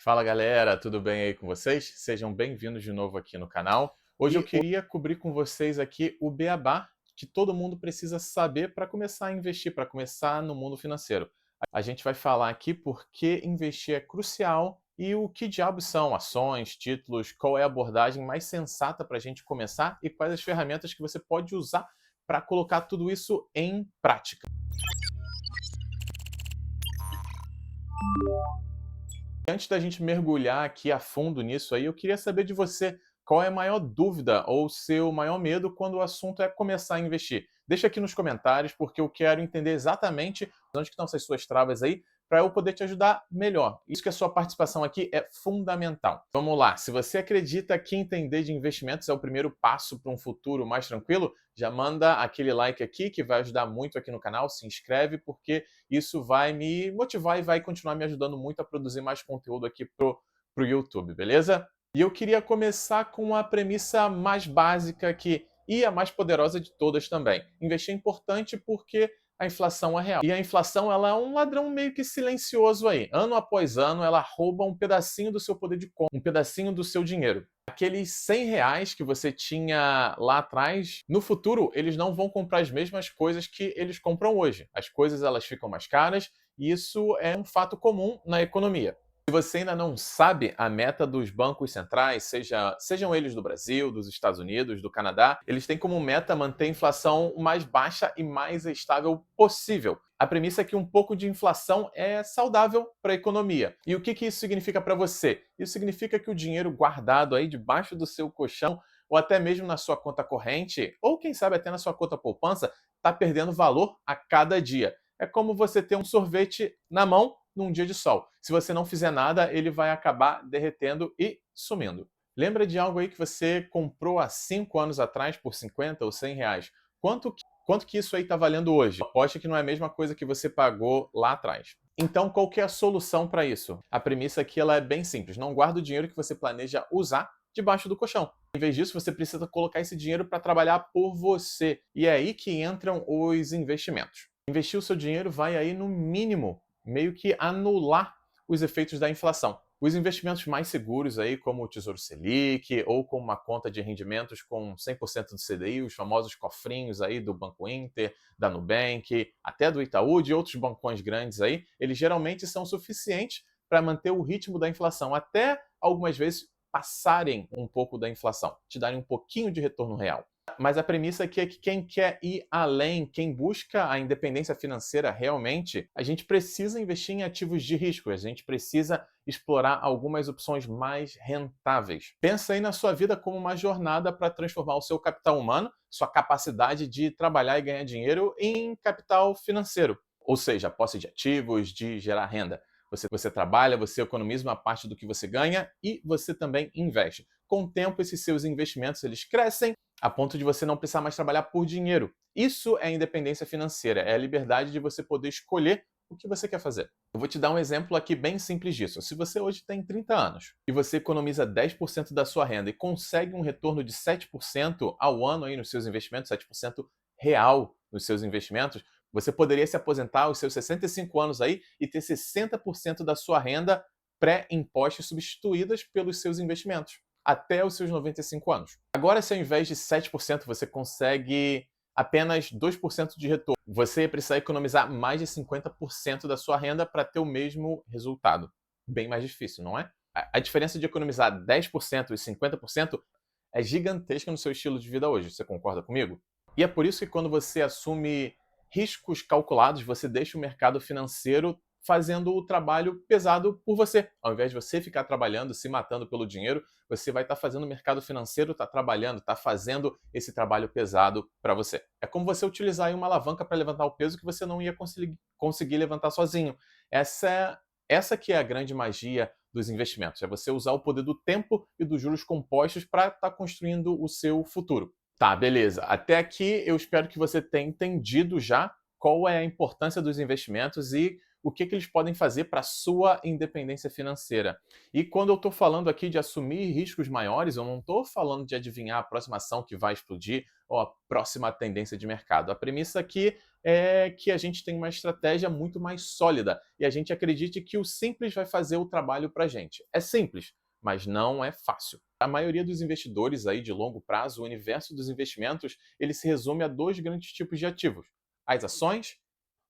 Fala galera, tudo bem aí com vocês? Sejam bem-vindos de novo aqui no canal. Hoje eu E o queria cobrir com vocês aqui o beabá que todo mundo precisa saber para começar a investir, para começar no mundo financeiro. A gente vai falar aqui por que investir é crucial e o que diabos são ações, títulos, qual é a abordagem mais sensata para a gente começar e quais as ferramentas que você pode usar para colocar tudo isso em prática. Antes da gente mergulhar aqui a fundo nisso aí, eu queria saber de você, qual é a maior dúvida ou seu maior medo quando o assunto é começar a investir? Deixa aqui nos comentários, porque eu quero entender exatamente onde que estão essas suas travas aí, para eu poder te ajudar melhor. Isso que a sua participação aqui é fundamental. Vamos lá, se você acredita que entender de investimentos é o primeiro passo para um futuro mais tranquilo, já manda aquele like aqui que vai ajudar muito aqui no canal, se inscreve, porque isso vai me motivar e vai continuar me ajudando muito a produzir mais conteúdo aqui pro YouTube, beleza? E eu queria começar com a premissa mais básica e a mais poderosa de todas também. Investir é importante porque a inflação é real. E a inflação ela é um ladrão meio que silencioso aí. Ano após ano, ela rouba um pedacinho do seu poder de compra, um pedacinho do seu dinheiro. Aqueles R$ 100 que você tinha lá atrás, no futuro, eles não vão comprar as mesmas coisas que eles compram hoje. As coisas elas ficam mais caras e isso é um fato comum na economia. Se você ainda não sabe, a meta dos bancos centrais, sejam eles do Brasil, dos Estados Unidos, do Canadá, eles têm como meta manter a inflação mais baixa e mais estável possível. A premissa é que um pouco de inflação é saudável para a economia. E o que isso significa para você? Isso significa que o dinheiro guardado aí debaixo do seu colchão, ou até mesmo na sua conta corrente, ou quem sabe até na sua conta poupança, está perdendo valor a cada dia. É como você ter um sorvete na mão num dia de sol. Se você não fizer nada, ele vai acabar derretendo e sumindo. Lembra de algo aí que você comprou há 5 anos atrás por 50 ou R$ 100? Quanto que isso aí está valendo hoje? Aposto que não é a mesma coisa que você pagou lá atrás. Então, qual que é a solução para isso? A premissa aqui ela é bem simples. Não guarda o dinheiro que você planeja usar debaixo do colchão. Em vez disso, você precisa colocar esse dinheiro para trabalhar por você. E é aí que entram os investimentos. Investir o seu dinheiro vai aí, no mínimo, meio que anular os efeitos da inflação. Os investimentos mais seguros aí, como o Tesouro Selic ou com uma conta de rendimentos com 100% do CDI, os famosos cofrinhos aí do Banco Inter, da Nubank, até do Itaú, de outros bancões grandes aí, eles geralmente são suficientes para manter o ritmo da inflação, até algumas vezes passarem um pouco da inflação, te darem um pouquinho de retorno real. Mas a premissa aqui é que quem quer ir além, quem busca a independência financeira realmente, a gente precisa investir em ativos de risco, a gente precisa explorar algumas opções mais rentáveis. Pensa aí na sua vida como uma jornada para transformar o seu capital humano, sua capacidade de trabalhar e ganhar dinheiro, em capital financeiro, ou seja, posse de ativos, de gerar renda. Você trabalha, você economiza uma parte do que você ganha e você também investe. Com o tempo, esses seus investimentos eles crescem a ponto de você não precisar mais trabalhar por dinheiro. Isso é independência financeira, é a liberdade de você poder escolher o que você quer fazer. Eu vou te dar um exemplo aqui bem simples disso. Se você hoje tem 30 anos e você economiza 10% da sua renda e consegue um retorno de 7% ao ano aí nos seus investimentos, 7% real nos seus investimentos, você poderia se aposentar aos seus 65 anos aí e ter 60% da sua renda pré-impostos substituídas pelos seus investimentos até os seus 95 anos. Agora, se ao invés de 7% você consegue apenas 2% de retorno, você ia precisar economizar mais de 50% da sua renda para ter o mesmo resultado. Bem mais difícil, não é? A diferença de economizar 10% e 50% é gigantesca no seu estilo de vida hoje. Você concorda comigo? E é por isso que quando você assume riscos calculados, você deixa o mercado financeiro fazendo o trabalho pesado por você. Ao invés de você ficar trabalhando, se matando pelo dinheiro, você vai estar fazendo o mercado financeiro, está trabalhando, está fazendo esse trabalho pesado para você. É como você utilizar aí uma alavanca para levantar o peso que você não ia conseguir levantar sozinho. Essa que é a grande magia dos investimentos. É você usar o poder do tempo e dos juros compostos para estar construindo o seu futuro. Tá, beleza. Até aqui eu espero que você tenha entendido já qual é a importância dos investimentos e o que eles podem fazer para a sua independência financeira. E quando eu estou falando aqui de assumir riscos maiores, eu não estou falando de adivinhar a próxima ação que vai explodir ou a próxima tendência de mercado. A premissa aqui é que a gente tem uma estratégia muito mais sólida e a gente acredite que o simples vai fazer o trabalho para a gente. É simples, mas não é fácil. A maioria dos investidores aí de longo prazo, o universo dos investimentos, ele se resume a dois grandes tipos de ativos: as ações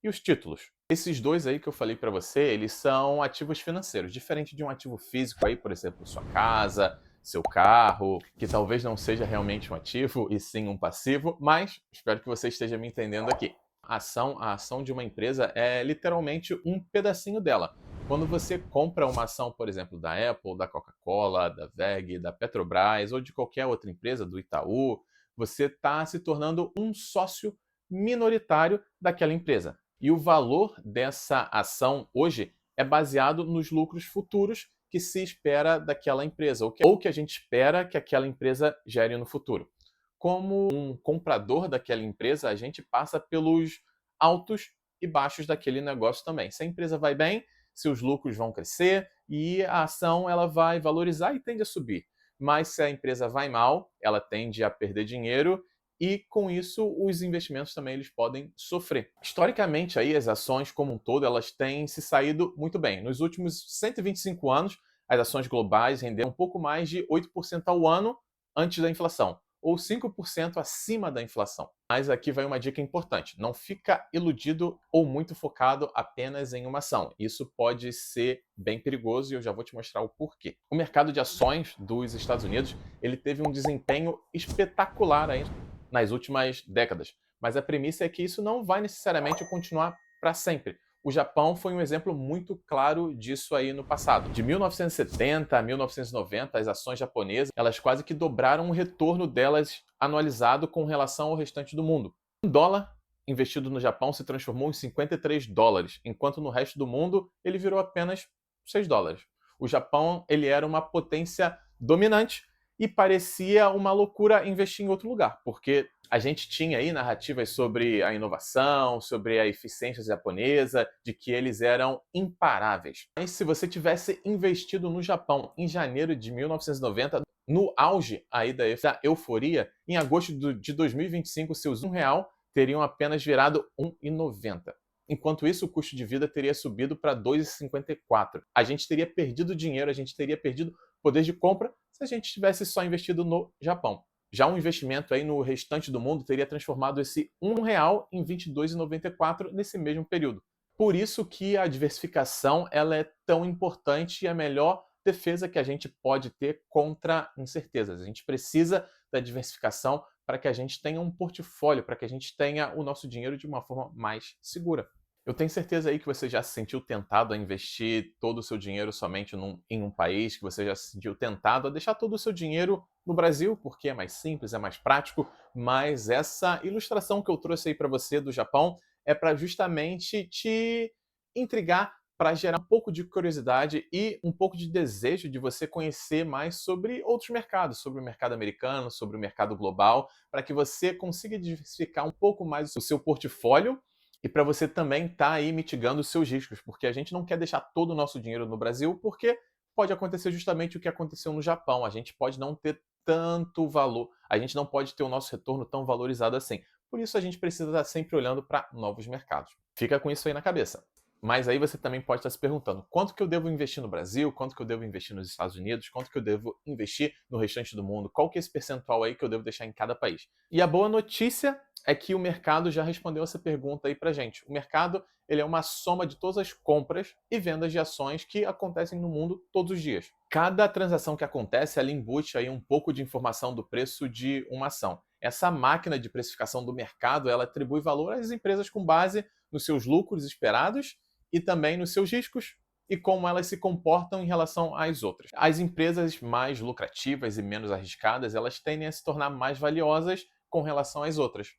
e os títulos. Esses dois aí que eu falei para você, eles são ativos financeiros, diferente de um ativo físico aí, por exemplo, sua casa, seu carro, que talvez não seja realmente um ativo e sim um passivo, mas espero que você esteja me entendendo aqui. A ação de uma empresa é literalmente um pedacinho dela. Quando você compra uma ação, por exemplo, da Apple, da Coca-Cola, da WEG, da Petrobras ou de qualquer outra empresa, do Itaú, você está se tornando um sócio minoritário daquela empresa. E o valor dessa ação hoje é baseado nos lucros futuros que se espera daquela empresa, ou que a gente espera que aquela empresa gere no futuro. Como um comprador daquela empresa, a gente passa pelos altos e baixos daquele negócio também. Se a empresa vai bem, seus lucros vão crescer e a ação ela vai valorizar e tende a subir. Mas se a empresa vai mal, ela tende a perder dinheiro e com isso os investimentos também eles podem sofrer. Historicamente aí as ações como um todo elas têm se saído muito bem. Nos últimos 125 anos, as ações globais renderam um pouco mais de 8% ao ano antes da inflação, ou 5% acima da inflação. Mas aqui vai uma dica importante: não fica iludido ou muito focado apenas em uma ação. Isso pode ser bem perigoso e eu já vou te mostrar o porquê. O mercado de ações dos Estados Unidos, ele teve um desempenho espetacular aí nas últimas décadas. Mas a premissa é que isso não vai necessariamente continuar para sempre. O Japão foi um exemplo muito claro disso aí no passado. De 1970 a 1990, as ações japonesas, elas quase que dobraram o retorno delas anualizado com relação ao restante do mundo. Um dólar investido no Japão se transformou em 53 dólares, enquanto no resto do mundo ele virou apenas 6 dólares. O Japão, ele era uma potência dominante e parecia uma loucura investir em outro lugar, porque a gente tinha aí narrativas sobre a inovação, sobre a eficiência japonesa, de que eles eram imparáveis. Mas se você tivesse investido no Japão em janeiro de 1990, no auge aí da euforia, em agosto de 2025, seus R$ 1 teriam apenas virado R$ 1,90. Enquanto isso, o custo de vida teria subido para R$ 2,54. A gente teria perdido dinheiro, a gente teria perdido poder de compra se a gente tivesse só investido no Japão. Já um investimento aí no restante do mundo teria transformado esse R$ 1 em R$ 22,94 nesse mesmo período. Por isso que a diversificação ela é tão importante e a melhor defesa que a gente pode ter contra incertezas. A gente precisa da diversificação para que a gente tenha um portfólio, para que a gente tenha o nosso dinheiro de uma forma mais segura. Eu tenho certeza aí que você já se sentiu tentado a investir todo o seu dinheiro somente em um país, que você já se sentiu tentado a deixar todo o seu dinheiro no Brasil, porque é mais simples, é mais prático, mas essa ilustração que eu trouxe aí para você do Japão é para justamente te intrigar, para gerar um pouco de curiosidade e um pouco de desejo de você conhecer mais sobre outros mercados, sobre o mercado americano, sobre o mercado global, para que você consiga diversificar um pouco mais o seu portfólio e para você também estar aí mitigando os seus riscos, porque a gente não quer deixar todo o nosso dinheiro no Brasil, porque pode acontecer justamente o que aconteceu no Japão. A gente pode não ter tanto valor, a gente não pode ter o nosso retorno tão valorizado assim. Por isso a gente precisa estar sempre olhando para novos mercados. Fica com isso aí na cabeça. Mas aí você também pode estar se perguntando: quanto que eu devo investir no Brasil, quanto que eu devo investir nos Estados Unidos, quanto que eu devo investir no restante do mundo, qual que é esse percentual aí que eu devo deixar em cada país? E a boa notícia é que o mercado já respondeu essa pergunta aí pra gente. O mercado ele é uma soma de todas as compras e vendas de ações que acontecem no mundo todos os dias. Cada transação que acontece, ela embute aí um pouco de informação do preço de uma ação. Essa máquina de precificação do mercado, ela atribui valor às empresas com base nos seus lucros esperados e também nos seus riscos e como elas se comportam em relação às outras. As empresas mais lucrativas e menos arriscadas, elas tendem a se tornar mais valiosas com relação às outras.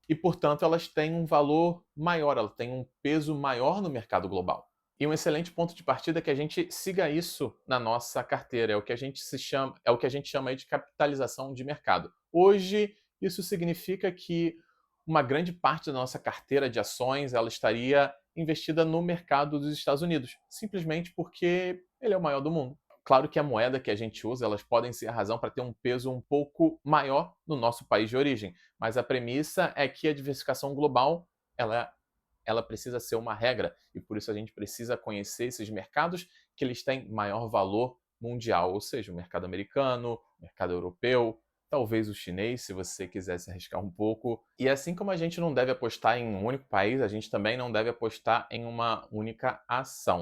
E, portanto, elas têm um valor maior, elas têm um peso maior no mercado global. E um excelente ponto de partida é que a gente siga isso na nossa carteira, é o que a gente chama aí de capitalização de mercado. Hoje, isso significa que uma grande parte da nossa carteira de ações ela estaria investida no mercado dos Estados Unidos, simplesmente porque ele é o maior do mundo. Claro que a moeda que a gente usa, elas podem ser a razão para ter um peso um pouco maior no nosso país de origem, mas a premissa é que a diversificação global ela precisa ser uma regra, e por isso a gente precisa conhecer esses mercados que eles têm maior valor mundial, ou seja, o mercado americano, o mercado europeu, talvez o chinês, se você quiser se arriscar um pouco. E assim como a gente não deve apostar em um único país, a gente também não deve apostar em uma única ação.